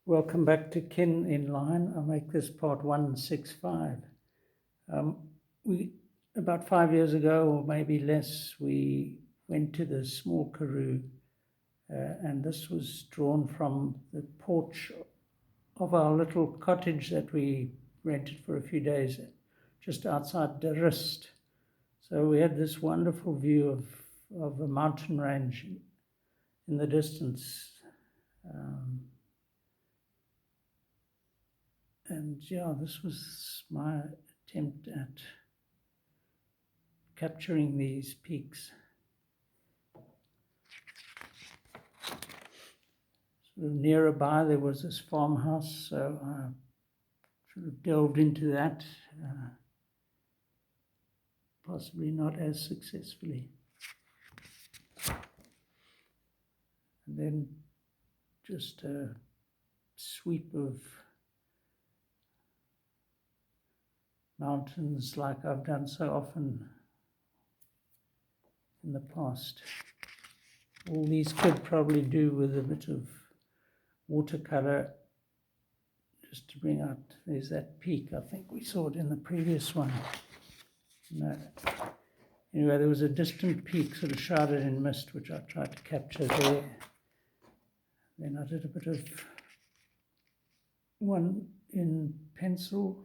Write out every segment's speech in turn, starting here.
Welcome back to Kin in Line. I'll make this part 165. About 5 years ago, or maybe less, we went to the small Karoo, and this was drawn from the porch of our little cottage that we rented for a few days just outside the Rist. So we had this wonderful view of a mountain range in the distance. And yeah, this was my attempt at capturing these peaks. Sort of nearby there was this farmhouse, so I sort of delved into that, possibly not as successfully. And then just a sweep of mountains like I've done so often in the past. All these could probably do with a bit of watercolor just to bring out, there's that peak, I think we saw it in the previous one. No. Anyway, there was a distant peak sort of shrouded in mist which I tried to capture there. Then I did a bit of one in pencil,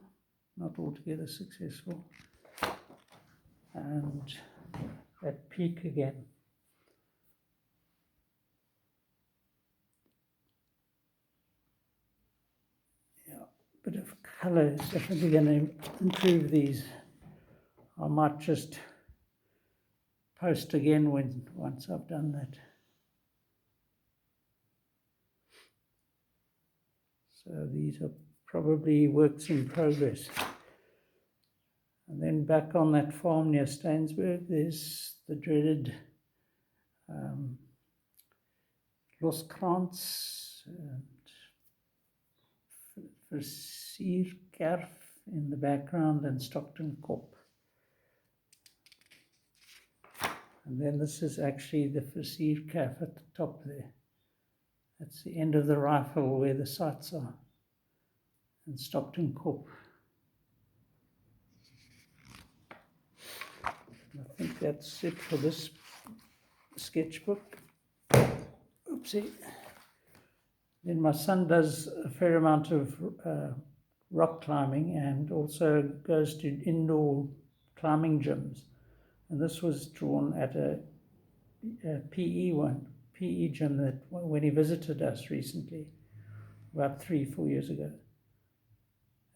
not altogether successful, and that peak again. Yeah, a bit of colour is definitely going to improve these. I might just post again once I've done that. So these are probably works in progress. And then back on that farm near Stainsburg, there's the dreaded Loskrantz and Versierkerf in the background and Stockton Kop. And then this is actually the Versierkerf at the top there. That's the end of the rifle where the sights are. And Stockton Kop. I think that's it for this sketchbook. Oopsie. Then my son does a fair amount of rock climbing and also goes to indoor climbing gyms. And this was drawn at a PE gym that when he visited us recently, about 3-4 years ago.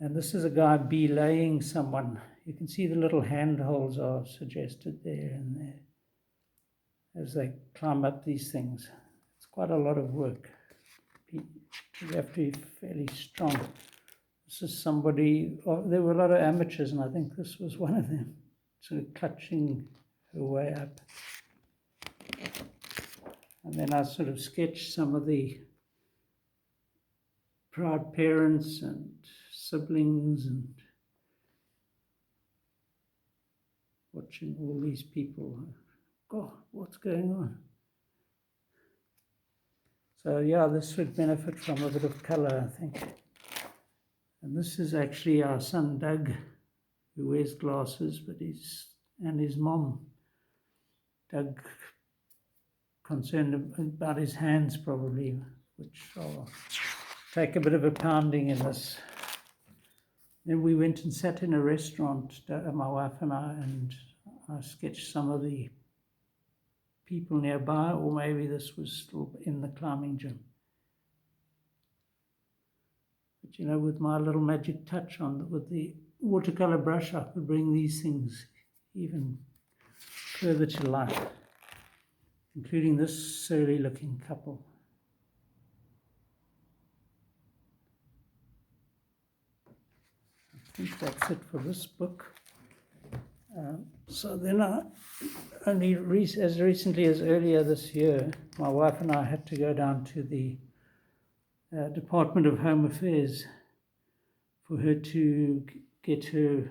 And this is a guy belaying someone. You can see the little handholds are suggested there and there as they climb up these things. It's quite a lot of work. You have to be fairly strong. This is somebody, there were a lot of amateurs, and I think this was one of them, sort of clutching her way up. And then I sort of sketched some of the proud parents and siblings and watching all these people. God, what's going on? So yeah, this would benefit from a bit of color, I think. And this is actually our son Doug, who wears glasses, but his mom. Doug concerned about his hands probably, which will take a bit of a pounding in this. Then we went and sat in a restaurant, my wife and I sketched some of the people nearby, or maybe this was still in the climbing gym. But you know, with my little magic touch with the watercolor brush, I could bring these things even further to life, including this surly looking couple. I think that's it for this book. So then I only as recently as earlier this year, my wife and I had to go down to the Department of Home Affairs for her to get her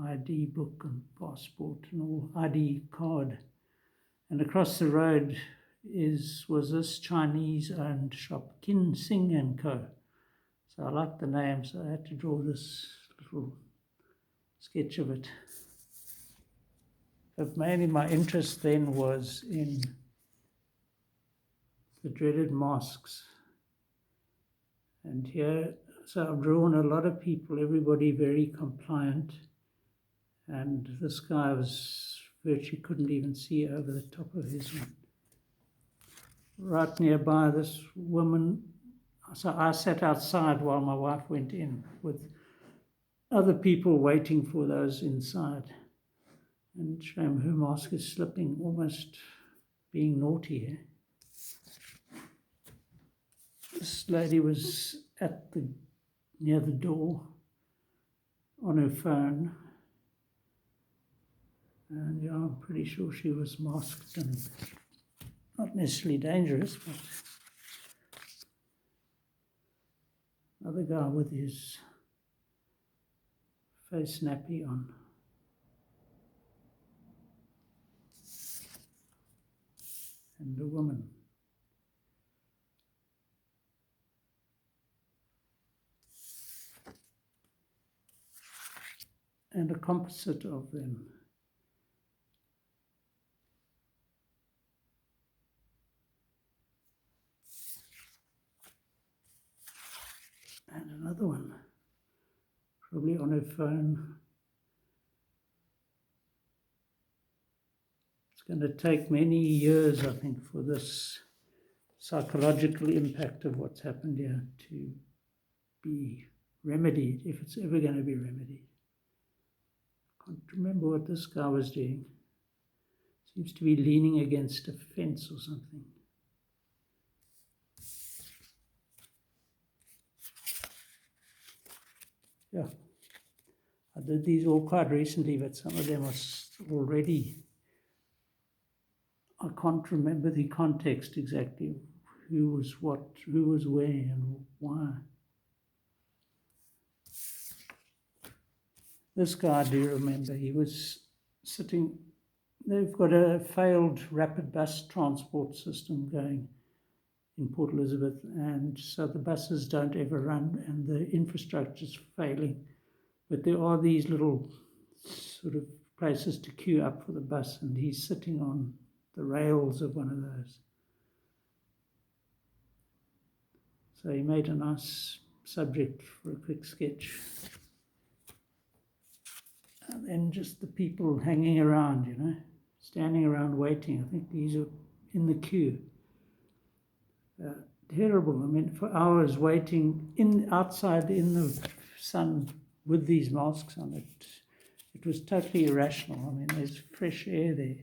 ID book and passport and all ID card. And across the road was this Chinese-owned shop, Kin Sing and Co. So I liked the name, so I had to draw this little sketch of it. But mainly my interest then was in the dreaded mosques. And here, so I've drawn a lot of people, everybody very compliant. And this guy was virtually couldn't even see over the top of his one. Right nearby, this woman, so I sat outside while my wife went in with other people waiting for those inside. And shame her mask is slipping, almost being naughty here. This lady was near the door on her phone. And yeah, I'm pretty sure she was masked and not necessarily dangerous, but another guy with his face nappy on. And a woman. And a composite of them. And another one, probably on her phone. It's going to take many years, I think, for this psychological impact of what's happened here to be remedied, if it's ever going to be remedied. I can't remember what this guy was doing. Seems to be leaning against a fence or something. Yeah, I did these all quite recently, but some of them are already, I can't remember the context exactly, who was what, who was where and why. This guy I do remember, he was sitting, they've got a failed rapid bus transport system going in Port Elizabeth, and so the buses don't ever run and the infrastructure's failing. But there are these little sort of places to queue up for the bus, and he's sitting on the rails of one of those. So he made a nice subject for a quick sketch. And then just the people hanging around, you know, standing around waiting. I think these are in the queue. Terrible. I mean, for hours waiting outside in the sun with these masks on it. It was totally irrational. I mean, there's fresh air there.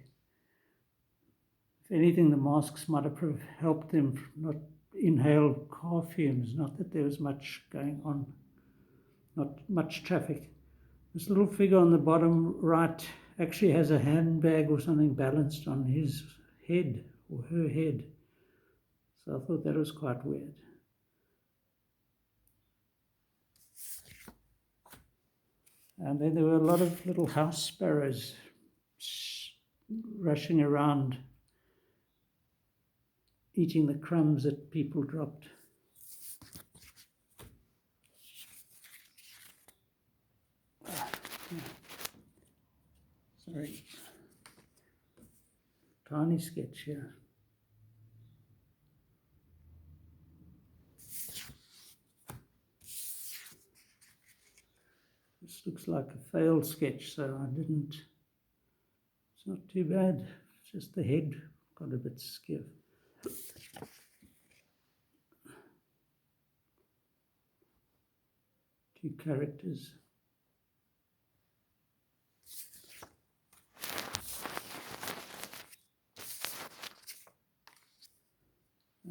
If anything, the masks might have helped them not inhale car fumes. Not that there was much going on, not much traffic. This little figure on the bottom right actually has a handbag or something balanced on his head or her head. So I thought that was quite weird. And then there were a lot of little house sparrows rushing around, eating the crumbs that people dropped. Sorry. Tiny sketch here. This looks like a failed sketch, so I didn't. It's not too bad. It's just the head got a bit skiff. Two characters.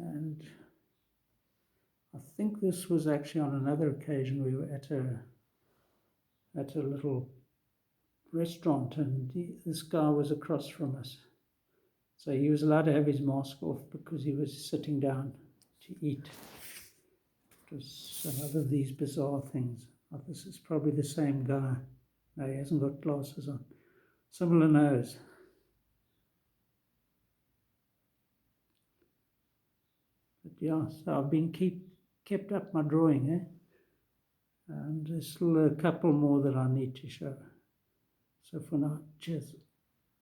And I think this was actually on another occasion. We were at a little restaurant, and this guy was across from us. So he was allowed to have his mask off because he was sitting down to eat. It was some other of these bizarre things. Oh, this is probably the same guy. No, he hasn't got glasses on. Similar nose. yeah, so I've been kept up my drawing, and there's still a couple more that I need to show. So for now, cheers.